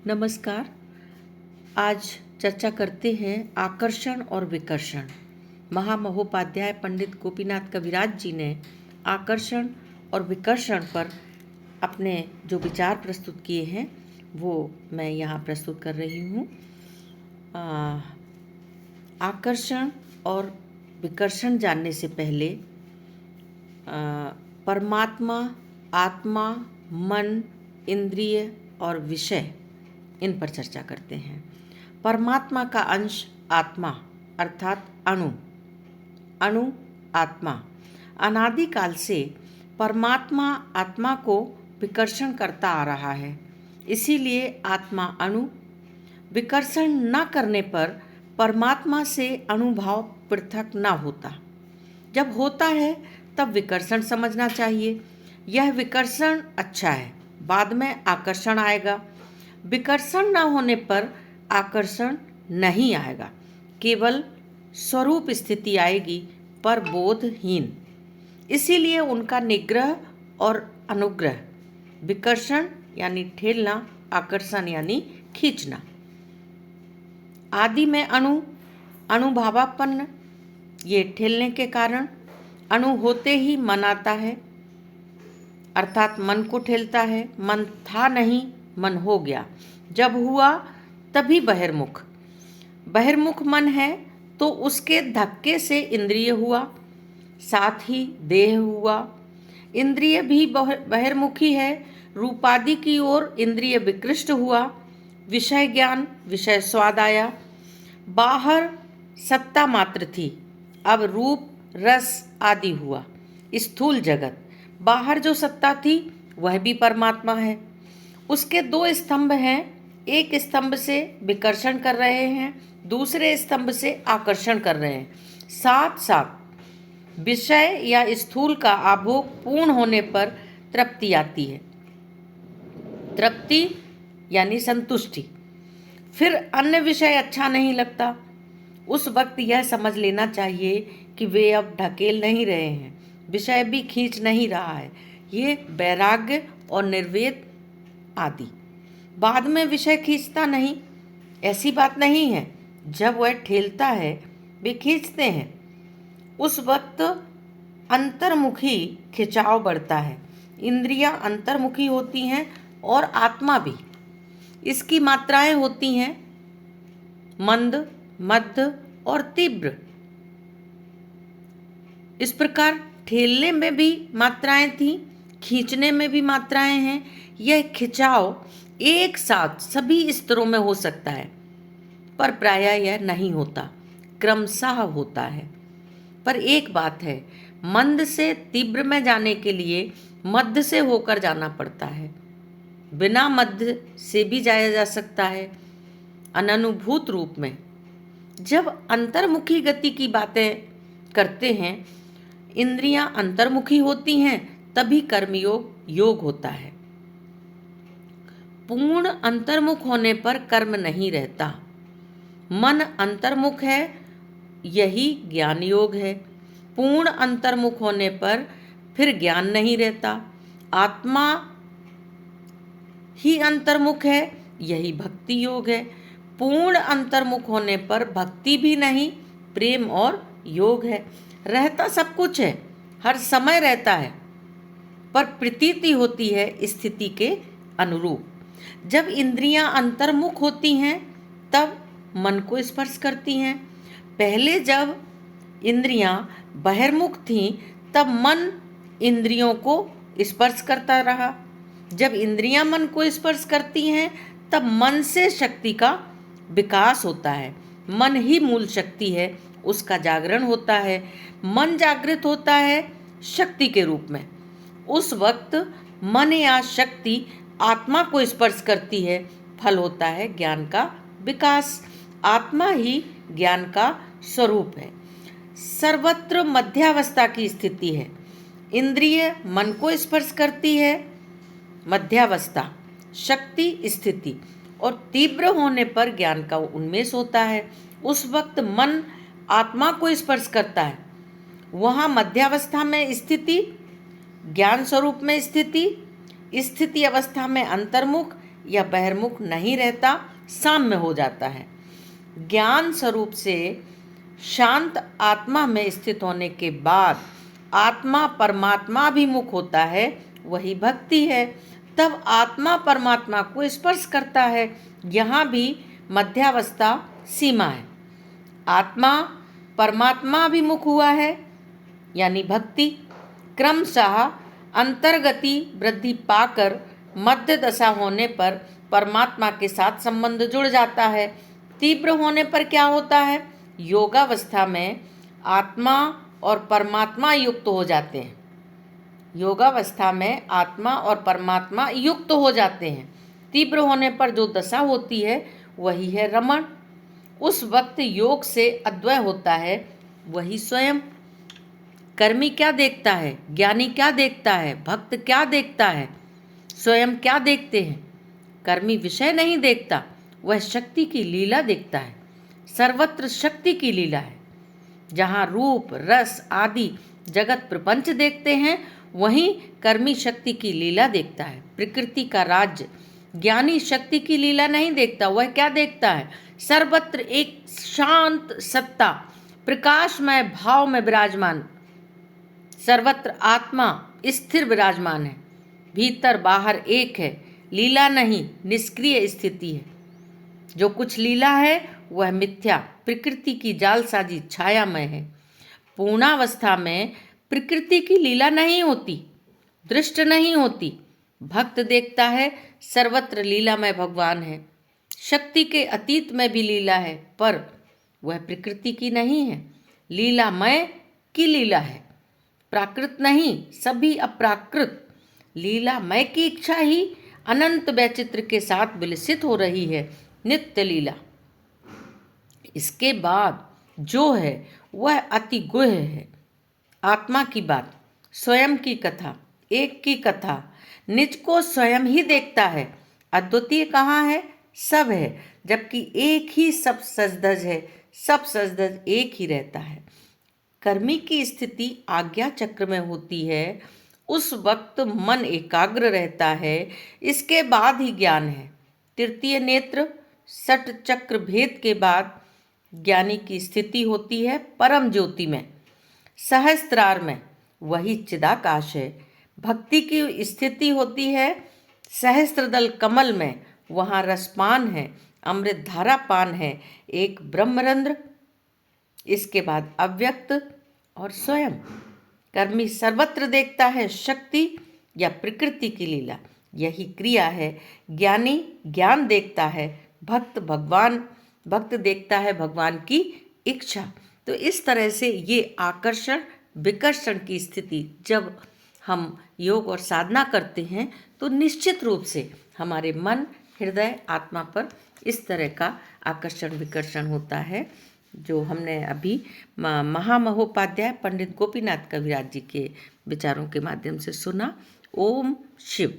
नमस्कार। आज चर्चा करते हैं आकर्षण और विकर्षण। महामहोपाध्याय पंडित गोपीनाथ कविराज जी ने आकर्षण और विकर्षण पर अपने जो विचार प्रस्तुत किए हैं वो मैं यहाँ प्रस्तुत कर रही हूँ। आकर्षण और विकर्षण जानने से पहले परमात्मा, आत्मा, मन, इंद्रिय और विषय, इन पर चर्चा करते हैं। परमात्मा का अंश आत्मा अर्थात अणु आत्मा। अनादिकाल से परमात्मा आत्मा को विकर्षण करता आ रहा है, इसीलिए आत्मा अणु। विकर्षण न करने पर परमात्मा से अणुभाव पृथक न होता। जब होता है तब विकर्षण समझना चाहिए। यह विकर्षण अच्छा है, बाद में आकर्षण आएगा। विकर्षण न होने पर आकर्षण नहीं आएगा, केवल स्वरूप स्थिति आएगी पर बोधहीन। इसीलिए उनका निग्रह और अनुग्रह। विकर्षण यानी ठेलना, आकर्षण यानी खींचना। आदि में अणुभावापन्न, ये ठेलने के कारण। अणु होते ही मन आता है, अर्थात मन को ठेलता है। मन था नहीं, मन हो गया। जब हुआ तभी बहिर्मुख मन है तो उसके धक्के से इंद्रिय हुआ, साथ ही देह हुआ। इंद्रिय भी बहिर्मुखी है, रूपादि की ओर इंद्रिय विकृष्ट हुआ। विषय ज्ञान, विषय स्वाद आया। बाहर सत्ता मात्र थी, अब रूप रस आदि हुआ। स्थूल जगत, बाहर जो सत्ता थी वह भी परमात्मा है। उसके दो स्तंभ हैं, एक स्तंभ से विकर्षण कर रहे हैं, दूसरे स्तंभ से आकर्षण कर रहे हैं। साथ साथ विषय या स्थूल का आभोग पूर्ण होने पर तृप्ति आती है। तृप्ति यानी संतुष्टि। फिर अन्य विषय अच्छा नहीं लगता। उस वक्त यह समझ लेना चाहिए कि वे अब ढकेल नहीं रहे हैं, विषय भी खींच नहीं रहा है। ये वैराग्य और निर्वेद आदि। बाद में विषय खींचता नहीं, ऐसी बात नहीं है। जब वह ठेलता है वे खींचते हैं। उस वक्त अंतर्मुखी खिंचाव बढ़ता है। इंद्रियां अंतर्मुखी होती हैं और आत्मा भी। इसकी मात्राएं होती हैं मंद, मध्य और तीव्र। इस प्रकार ठेलने में भी मात्राएं थी, खींचने में भी मात्राएं हैं। यह खिंचाव एक साथ सभी स्तरों में हो सकता है, पर प्रायः यह नहीं होता, क्रमशः होता है। पर एक बात है, मंद से तीव्र में जाने के लिए मध्य से होकर जाना पड़ता है। बिना मध्य से भी जाया जा सकता है, अननुभूत रूप में। जब अंतर्मुखी गति की बातें करते हैं, इंद्रियां अंतर्मुखी होती हैं, तभी कर्मयोग योग होता है। पूर्ण अंतर्मुख होने पर कर्म नहीं रहता। मन अंतर्मुख है, यही ज्ञान योग है। पूर्ण अंतर्मुख होने पर फिर ज्ञान नहीं रहता। आत्मा ही अंतर्मुख है, यही भक्ति योग है। पूर्ण अंतर्मुख होने पर भक्ति भी नहीं, प्रेम और योग है। रहता सब कुछ है, हर समय रहता है, पर प्रतीति होती है स्थिति के अनुरूप। जब इंद्रियां अंतर्मुख होती हैं तब मन को स्पर्श करती हैं। पहले जब इंद्रियां बहिर्मुख थीं तब मन इंद्रियों को स्पर्श करता रहा। जब इंद्रियां मन को स्पर्श करती हैं तब मन से शक्ति का विकास होता है। मन ही मूल शक्ति है, उसका जागरण होता है। मन जागृत होता है शक्ति के रूप में। उस वक्त मन या शक्ति आत्मा को स्पर्श करती है, फल होता है ज्ञान का विकास। आत्मा ही ज्ञान का स्वरूप है। सर्वत्र मध्यावस्था की स्थिति है। इंद्रिय मन को स्पर्श करती है, मध्यावस्था, शक्ति स्थिति, और तीव्र होने पर ज्ञान का उन्मेष होता है। उस वक्त मन आत्मा को स्पर्श करता है, वहाँ मध्यावस्था में स्थिति, ज्ञान स्वरूप में स्थिति, स्थिति अवस्था में अंतर्मुख, या बहिर्मुख नहीं रहता, साम्य हो जाता है। ज्ञान स्वरूप से शांत आत्मा में स्थित होने के बाद आत्मा परमात्मा अभिमुख होता है, वही भक्ति है। तब आत्मा परमात्मा को स्पर्श करता है। यहाँ भी मध्यावस्था सीमा है। आत्मा परमात्मा अभिमुख हुआ है यानी भक्ति, क्रमशः अंतर्गति वृद्धि पाकर मध्य दशा होने पर परमात्मा के साथ संबंध जुड़ जाता है। तीव्र होने पर क्या होता है? योगावस्था में आत्मा और परमात्मा युक्त हो जाते हैं। योगावस्था में आत्मा और परमात्मा युक्त हो जाते हैं। तीव्र होने पर जो दशा होती है वही है रमण। उस वक्त योग से अद्वय होता है, वही स्वयं। कर्मी क्या देखता है? ज्ञानी क्या देखता है? भक्त क्या देखता है? स्वयं क्या देखते हैं? कर्मी विषय नहीं देखता, वह शक्ति की लीला देखता है। सर्वत्र शक्ति की लीला है। जहाँ रूप रस आदि जगत प्रपंच देखते हैं, वहीं कर्मी शक्ति की लीला देखता है। प्रकृति का राज्य ज्ञानी शक्ति की लीला नहीं देखता, वह क्या देखता है? सर्वत्र एक शांत सत्ता प्रकाशमय भाव में विराजमान, सर्वत्र आत्मा स्थिर विराजमान है। भीतर बाहर एक है, लीला नहीं, निष्क्रिय स्थिति है। जो कुछ लीला है वह मिथ्या प्रकृति की जालसाजी छायामय है। पूर्णावस्था में प्रकृति की लीला नहीं होती, दृष्ट नहीं होती। भक्त देखता है सर्वत्र लीलामय भगवान है। शक्ति के अतीत में भी लीला है, पर वह प्रकृति की नहीं है, लीलामय की लीला है। प्राकृत नहीं, सभी अप्राकृत। लीलामय की इच्छा ही अनंत वैचित्र के साथ विलसित हो रही है, नित्य लीला। इसके बाद जो है वह अति गुह्य है। आत्मा की बात, स्वयं की कथा, एक की कथा, निज को स्वयं ही देखता है। अद्वितीय कहाँ है? सब है, जबकि एक ही सब सजधज है। सब सजधज एक ही रहता है। कर्मी की स्थिति आज्ञा चक्र में होती है। उस वक्त मन एकाग्र रहता है। इसके बाद ही ज्ञान है। तृतीय नेत्र सट चक्र भेद के बाद ज्ञानी की स्थिति होती है परम ज्योति में, सहस्त्रार में, वही चिदाकाश है। भक्ति की स्थिति होती है सहस्त्रदल कमल में, वहाँ रसपान है, अमृत धारा पान है, एक ब्रह्मरंध्र। इसके बाद अव्यक्त और स्वयं। कर्मी सर्वत्र देखता है शक्ति या प्रकृति की लीला, यही क्रिया है। ज्ञानी ज्ञान देखता है, भक्त देखता है भगवान की इच्छा। तो इस तरह से ये आकर्षण विकर्षण की स्थिति जब हम योग और साधना करते हैं तो निश्चित रूप से हमारे मन हृदय आत्मा पर इस तरह का आकर्षण विकर्षण होता है, जो हमने अभी महामहोपाध्याय पंडित गोपीनाथ कविराज जी के विचारों के माध्यम से सुना। ओम शिव।